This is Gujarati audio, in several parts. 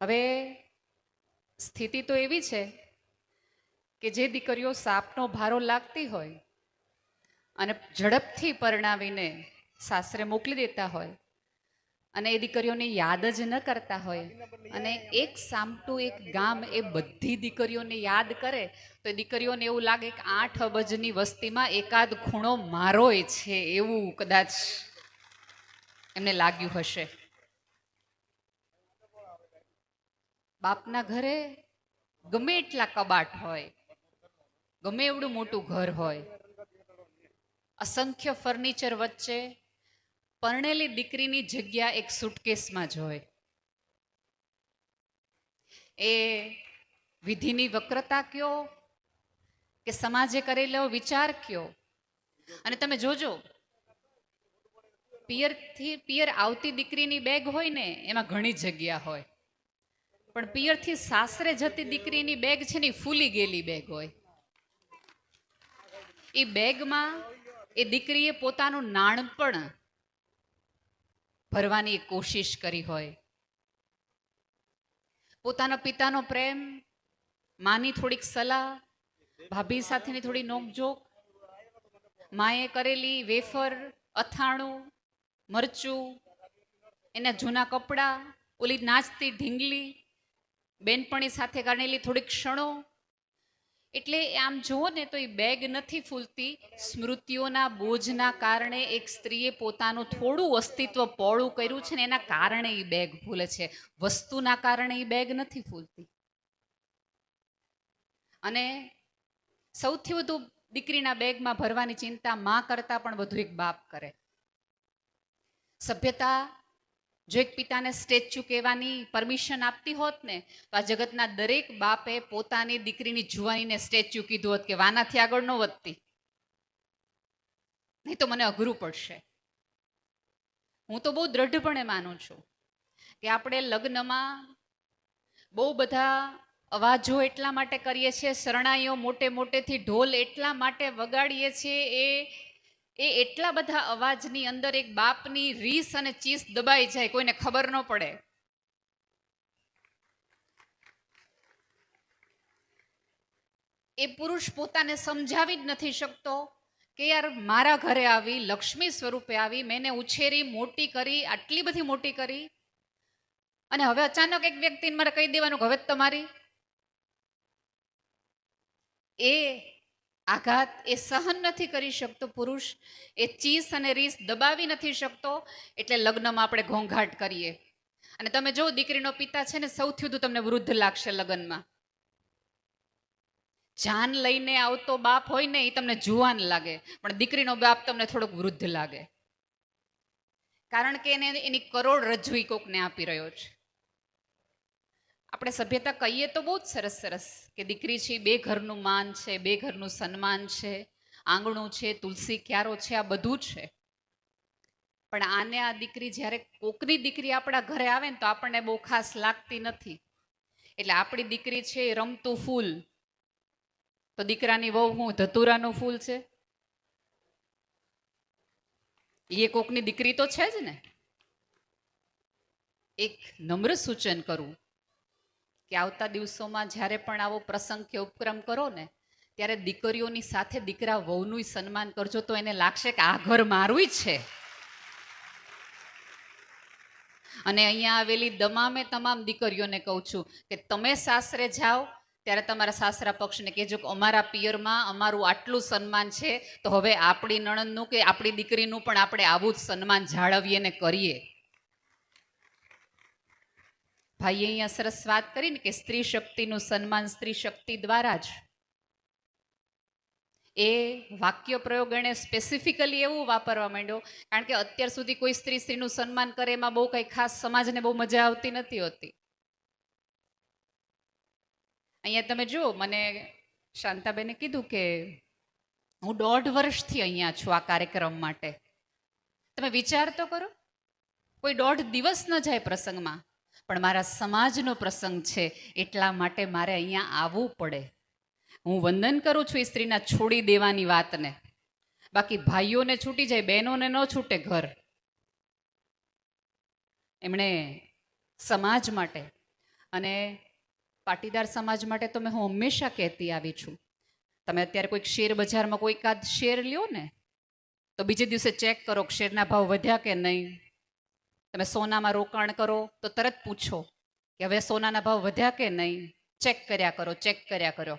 હવે સ્થિતિ તો એવી છે કે જે દીકરીઓ સાપનો ભારો લાગતી હોય અને ઝડપથી પરણાવીને સાસરે મોકલી દેતા હોય અને એ દીકરીઓને યાદ જ ન કરતા હોય અને એક સામટું એક ગામ એ બધી દીકરીઓને યાદ કરે તો એ દીકરીઓને એવું લાગે કે 8 અબજની વસ્તીમાં એકાદ ખૂણો મારોય છે એવું કદાચ એમને લાગ્યું હશે. બાપના ઘરે ગમે એટલા કબાટ હોય, ગમે એવડું મોટું ઘર હોય, અસંખ્ય ફર્નિચર વચ્ચે પરણેલી દીકરીની જગ્યા એક સુટકેસમાં જ હોય. એ વિધિની વક્રતા કયો કે સમાજે કરેલો વિચાર કયો. અને તમે જોજો, પિયર આવતી દીકરીની બેગ હોય ને એમાં ઘણી જગ્યા હોય, પણ પિયરથી સાસરે જતી દીકરીની બેગ છે ને ફૂલી ગયેલી બેગ હોય. એ બેગમાં એ દીકરીએ પોતાનું નાનપણ ભરવાની કોશિશ કરી હોય, પોતાના પિતાનો પ્રેમ, માની થોડીક સલાહ, ભાભી સાથેની થોડી નોકઝોક, માએ કરેલી વેફર, અથાણું, મરચું, એના જૂના કપડાં, ઓલી નાચતી ઢીંગલી, બેનપણી સાથે કાઢેલી થોડીક ક્ષણો. એટલે આમ જુઓ ને તો એ બેગ નથી ફૂલતી, સ્મૃતિઓના બોજના કારણે એક સ્ત્રીએ પોતાનું થોડું અસ્તિત્વ પહોળું કર્યું છે ને એના કારણે એ બેગ ફૂલે છે, વસ્તુના કારણે એ બેગ નથી ફૂલતી. અને સૌથી વધુ દીકરીના બેગમાં ભરવાની ચિંતા માં કરતા પણ વધુ એક બાપ કરે. સભ્યતા જો એક પિતાને સ્ટેચ્યુ કહેવાની પરમિશન આપતી હોત ને તો આ જગતના દરેક બાપે પોતાની દીકરીની જુવાનીને સ્ટેચ્યુ કીધું હોત કે વાનાથી આગળ ન વધતી, નહીં તો મને અઘરું પડશે. હું તો બહુ દ્રઢપણે માનું છું કે આપણે લગ્નમાં બહુ બધા અવાજો એટલા માટે કરીએ છીએ, શરણાઈઓ મોટે મોટેથી ઢોલ એટલા માટે વગાડીએ છીએ, એ એટલા બધા અવાજની અંદર એક બાપની રીસ અને ચીસ દબાઈ જાય, કોઈને ખબર ન પડે. એ પુરુષ પોતાને સમજાવી જ નથી શકતો કે યાર મારા ઘરે આવી, લક્ષ્મી સ્વરૂપે આવી, મેં એને ઉછેરી, મોટી કરી, આટલી બધી મોટી કરી, અને હવે અચાનક એક વ્યક્તિને મારે કહી દેવાનું કે હવે તમારી, એ આઘાત એ સહન નથી કરી શકતો પુરુષ, એ ચીસ અને રીસ દબાવી નથી શકતો. એટલે લગ્નમાં આપણે ઘોંઘાટ કરીએ. અને તમે જો દીકરીનો પિતા છે ને સૌથી વધુ તમને વૃદ્ધ લાગશે લગ્નમાં. જાન લઈને આવતો બાપ હોય ને એ તમને જુવાન લાગે, પણ દીકરીનો બાપ તમને થોડોક વૃદ્ધ લાગે, કારણ કે એને એની કરોડરજ્જુ કોકને આપી રહ્યો છે. આપણે સભ્યતા કહીએ તો બહુ જ સરસ સરસ કે દીકરી છે બે ઘરનું માન છે, બે ઘરનું સન્માન છે, આંગણું છે, તુલસી ક્યારો છે, આ બધું છે. પણ આને આ દીકરી જ્યારે કોકની દીકરી આપણા ઘરે આવે ને તો આપણને બહુ ખાસ લાગતી નથી. એટલે આપણી દીકરી છે એ રમતું ફૂલ, તો દીકરાની વહુ હું ધતુરાનું ફૂલ છે, એ કોકની દીકરી તો છે જ ને. એક નમ્ર સૂચન કરું કે આવતા દિવસોમાં જ્યારે પણ આવો પ્રસંગ કે ઉપક્રમ કરો ને ત્યારે દીકરીઓની સાથે દીકરા વહુનું સન્માન કરજો, તો એને લાગશે કે આ ઘર મારું જ છે. અને અહીંયા આવેલી તમામ દીકરીઓને કહું છું કે તમે સાસરે જાઓ ત્યારે તમારા સાસરા પક્ષને કહેજો કે અમારા પિયરમાં અમારું આટલું સન્માન છે, તો હવે આપણી નણંદનું કે આપણી દીકરીનું પણ આપણે આવું જ સન્માન જાળવીએ ને કરીએ. ભાઈએ અહીંયા સરસ વાત કરી ને કે સ્ત્રી શક્તિનું સન્માન સ્ત્રી શક્તિ દ્વારા જ. એ વાક્ય પ્રયોગ એને સ્પેસિફિકલી એવું વાપરવા માંડ્યો કારણ કે અત્યાર સુધી કોઈ સ્ત્રીનું સન્માન કરે એમાં બહુ કઈ ખાસ સમાજને બહુ મજા આવતી નથી હોતી. અહીંયા તમે જુઓ, મને શાંતાબેને કીધું કે હું 1.5 વર્ષથી અહીંયા છું આ કાર્યક્રમ માટે. તમે વિચાર તો કરો, કોઈ 1.5 દિવસ ન જાય પ્રસંગમાં, પણ મારા સમાજનો પ્રસંગ છે એટલા માટે મારે અહીંયા આવવું પડે. હું વંદન કરું છું એ સ્ત્રીના છોડી દેવાની વાતને, બાકી ભાઈઓને છૂટી જાય, બહેનોને ન છૂટે ઘર. એમણે સમાજ માટે અને પાટીદાર સમાજ માટે તો મેં હું હંમેશા કહેતી આવી છું, તમે અત્યારે કોઈક શેર બજારમાં કોઈકાદ શેર લ્યો ને તો બીજે દિવસે ચેક કરો કે શેરના ભાવ વધ્યા કે નહીં. તમે સોનામાં રોકાણ કરો તો તરત પૂછો કે હવે સોનાના ભાવ વધ્યા કે નહીં. ચેક કર્યા કરો.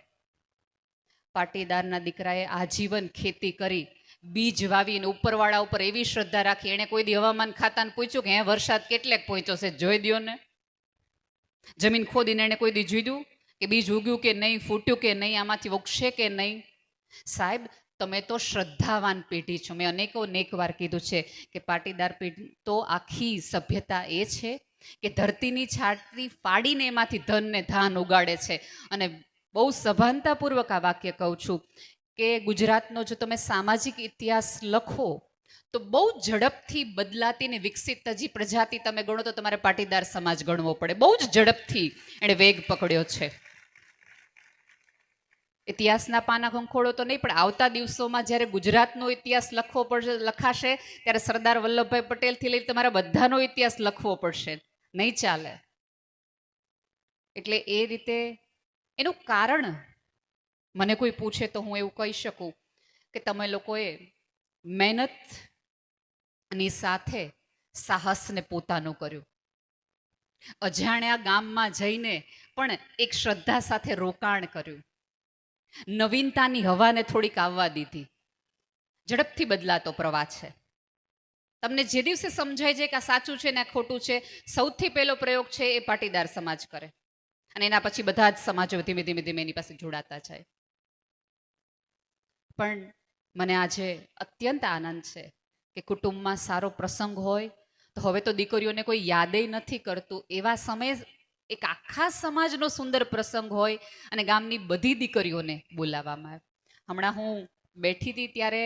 પાટીદારના દીકરાએ આજીવન ખેતી કરી, બીજ વાવીને ઉપરવાળા ઉપર એવી શ્રદ્ધા રાખી, એણે કોઈ દી હવામાન ખાતાને પૂછ્યું કે વરસાદ કેટલેક પહોંચ્યો છે, જોઈ દ્યો ને. જમીન ખોદીને એણે કોઈ દી જોયું કે બીજ ઉગ્યું કે નહીં, ફૂટ્યું કે નહીં, આમાંથી ઉગશે કે નહીં. સાહેબ, તમે તો શ્રદ્ધાવાન પેઢી છો. મેં અનેક વાર કીધું છે કે પાટીદાર પેઢી તો આખી સભ્યતા એ છે કે ધરતીની છાતી ફાડીને એમાંથી ધન ને ધાન ઉગાડે છે. અને બહુ સભાનતાપૂર્વક આ વાક્ય કહું છું કે ગુજરાતનો જો તમે સામાજિક ઇતિહાસ લખો તો બહુ ઝડપથી બદલાતી ને વિકસિત હજી પ્રજાતિ તમે ગણો તો તમારે પાટીદાર સમાજ ગણવો પડે. બહુ જ ઝડપથી એણે વેગ પકડ્યો છે. ઇતિહાસના પાના ખંખોળો તો નહીં, પણ આવતા દિવસોમાં જ્યારે ગુજરાતનો ઇતિહાસ લખાશે ત્યારે સરદાર વલ્લભભાઈ પટેલથી લઈ તમારા બધાનો ઇતિહાસ લખવો પડશે, નહીં ચાલે. એટલે એ રીતે એનું કારણ મને કોઈ પૂછે તો હું એવું કહી શકું કે તમે લોકોએ મહેનતની સાથે સાહસને પોતાનું કર્યું. અજાણ્યા ગામમાં જઈને પણ એક શ્રદ્ધા સાથે રોકાણ કર્યું. નવીનતાની હવાને થોડીક આવવા દીધી. ઝડપથી બદલાતો પ્રવાહ છે. તમને જે દિવસે સમજાય છે કે આ સાચું છે ને આ ખોટું છે, સૌથી પહેલો પ્રયોગ છે એ પાટીદાર સમાજ કરે, અને એના પછી બધા જ સમાજો ધીમે ધીમે એની પાસે જોડાતા જાય. પણ મને આજે અત્યંત આનંદ છે કે કુટુંબમાં સારો પ્રસંગ હોય તો હવે તો દીકરીઓને કોઈ યાદેય નથી કરતું. એવા સમયે એક આખા સમાજનો સુંદર પ્રસંગ હોય અને ગામની બધી દીકરીઓને બોલાવવામાં આવે. હમણાં હું બેઠી હતી ત્યારે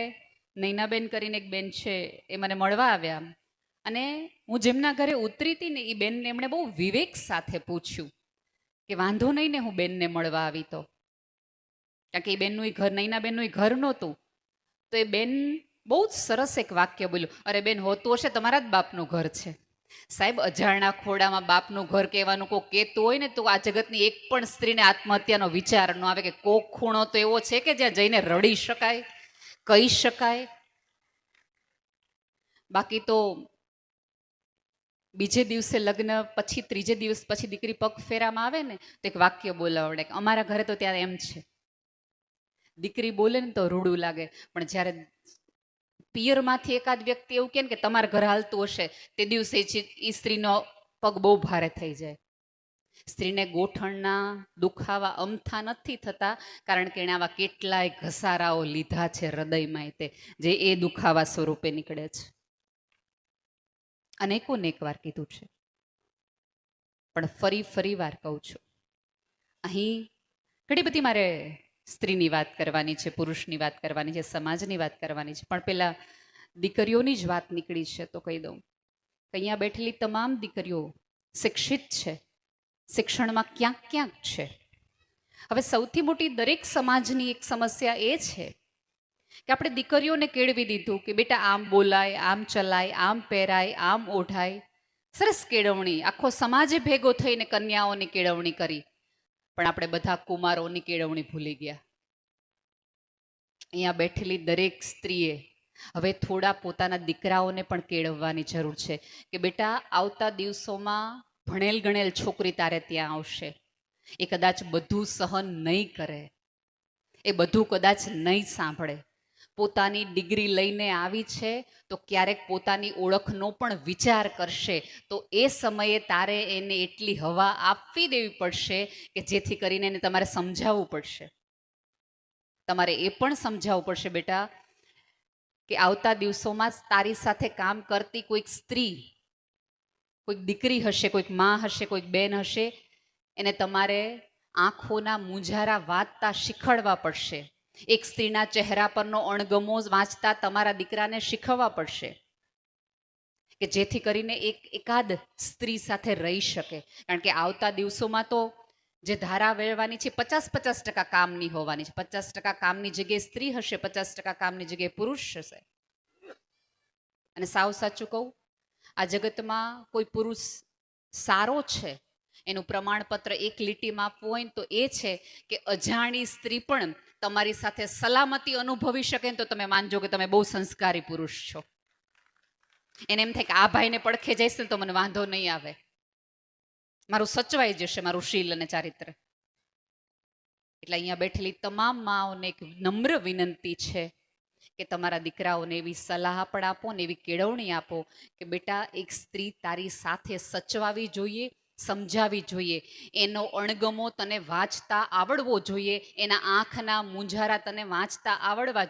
નૈનાબેન કરીને એક બેન છે, એ મને મળવા આવ્યા, અને હું જેમના ઘરે ઉતરી હતી ને એ બેનને એમણે બહુ વિવેક સાથે પૂછ્યું કે વાંધો નહીં ને હું બેનને મળવા આવી તો, કારણ કે એ બેનનું ઘર, નૈનાબેનનું ઘર નહોતું. તો એ બેન બહુ જ સરસ એક વાક્ય બોલ્યું, અરે બેન હોતું હશે તમારા જ બાપનું ઘર છે. સાહેબ, અજાણ્યા ખોડામાં બાપનું ઘર કહેવાનું કોઈ કહેતું હોય ને તો આ જગતની એક પણ સ્ત્રીને આત્મહત્યાનો વિચાર ન આવે કે કોક ખૂણો તો એવો છે કે જ્યાં જઈને રડી શકાય, કહી શકાય. બાકી તો બીજે દિવસે લગ્ન પછી, ત્રીજે દિવસ પછી દીકરી પગ ફેરામાં આવે ને તો એક વાક્ય બોલાવડે. અમારા ઘરે તો ત્યારે એમ છે, દીકરી બોલે ને તો રૂડું લાગે, પણ જ્યારે પિયરમાંથી એકાદ વ્યક્તિ એવું કહે ને કે તમારા ઘર હાલતું હશે, તે દિવસે એ સ્ત્રીનો પગ બહુ ભારે થઈ જાય. સ્ત્રીને ગોઠણના દુખાવા અમથા નથી થતા, કારણ કે એણે આવા કેટલાય ઘસારાઓ લીધા છે હૃદયમાં, તે જે એ દુખાવા સ્વરૂપે નીકળે છે. અનેક વાર કીધું છે, પણ ફરી વાર કહું છું. અહીં ઘણી બધી મારે સ્ત્રીની વાત કરવાની છે, પુરુષની વાત કરવાની છે, સમાજની વાત કરવાની છે, પણ પેલા દીકરીઓની જ વાત નીકળી છે તો કહી દઉં કે અહીંયા બેઠેલી તમામ દીકરીઓ શિક્ષિત છે, શિક્ષણમાં ક્યાંક છે. હવે સૌથી મોટી દરેક સમાજની એક સમસ્યા એ છે કે આપણે દીકરીઓને કેળવી દીધું કે બેટા આમ બોલાય, આમ ચલાય, આમ પહેરાય, આમ ઓઢાય. સરસ કેળવણી, આખો સમાજે ભેગો થઈને કન્યાઓની કેળવણી કરી, પણ આપણે બધા કુમારોની કેળવણી ભૂલી ગયા. અહીંયા બેઠેલી દરેક સ્ત્રીએ હવે થોડા પોતાના દીકરાઓને પણ કેળવવાની જરૂર છે કે બેટા આવતા દિવસોમાં ભણેલ ગણેલ છોકરી તારે ત્યાં આવશે, એ કદાચ બધું સહન નહીં કરે, એ બધું કદાચ નહીં સાંભળે. પોતાની ડિગ્રી લઈને આવી છે તો ક્યારેક પોતાની ઓળખનો પણ વિચાર કરશે, તો એ સમયે તારે એને એટલી હવા આપવી દેવી પડશે કે જેથી કરીને એને તમારે સમજાવવું પડશે. તમારે એ પણ સમજાવવું પડશે બેટા કે આવતા દિવસોમાં તારી સાથે કામ કરતી કોઈક સ્ત્રી, કોઈક દીકરી હશે, કોઈક માં હશે, કોઈક બેન હશે, એને તમારે આંખોના મૂંઝારા વાંચતા શીખવાડવા પડશે. એક સ્ત્રીના ચહેરા પરનો અણગમો વાંચતા તમારા દીકરાને શીખવવા પડશે કે જેથી કરીને એકાદ સ્ત્રી સાથે રહી શકે. કારણ કે આવતા દિવસોમાં તો જે ધારા વેળવાની છે 50-50% કામની હોવાની છે. 50% કામની જગ્યાએ સ્ત્રી હશે, 50% કામની જગ્યાએ પુરુષ હશે. અને સાવ સાચું કહું, આ જગતમાં કોઈ પુરુષ સારો છે એનું પ્રમાણપત્ર એક લીટીમાં આપવું હોય ને તો એ છે કે અજાણી સ્ત્રી પણ તમારી સાથે સલામતી અનુભવી શકે ને તો તમે માનજો કે તમે બહુ સંસ્કારી પુરુષ છો. એને એમ થાય કે આ ભાઈને પડખે જઈશ ને તો મને વાંધો નહીં આવે, મારું સચવાઈ જશે મારું શીલ અને ચારિત્ર. એટલે અહીંયા બેઠેલી તમામ માઓને એક નમ્ર વિનંતી છે કે તમારા દીકરાઓને એવી સલાહ પણ આપો ને એવી કેળવણી આપો કે બેટા એક સ્ત્રી તારી સાથે સચવાવી જોઈએ, સમજાવી જોઈએ, એનો અણગમો તને વાંચતા આવડવો જોઈએ, એના આંખના મૂંઝારા તને વાંચતા આવડવા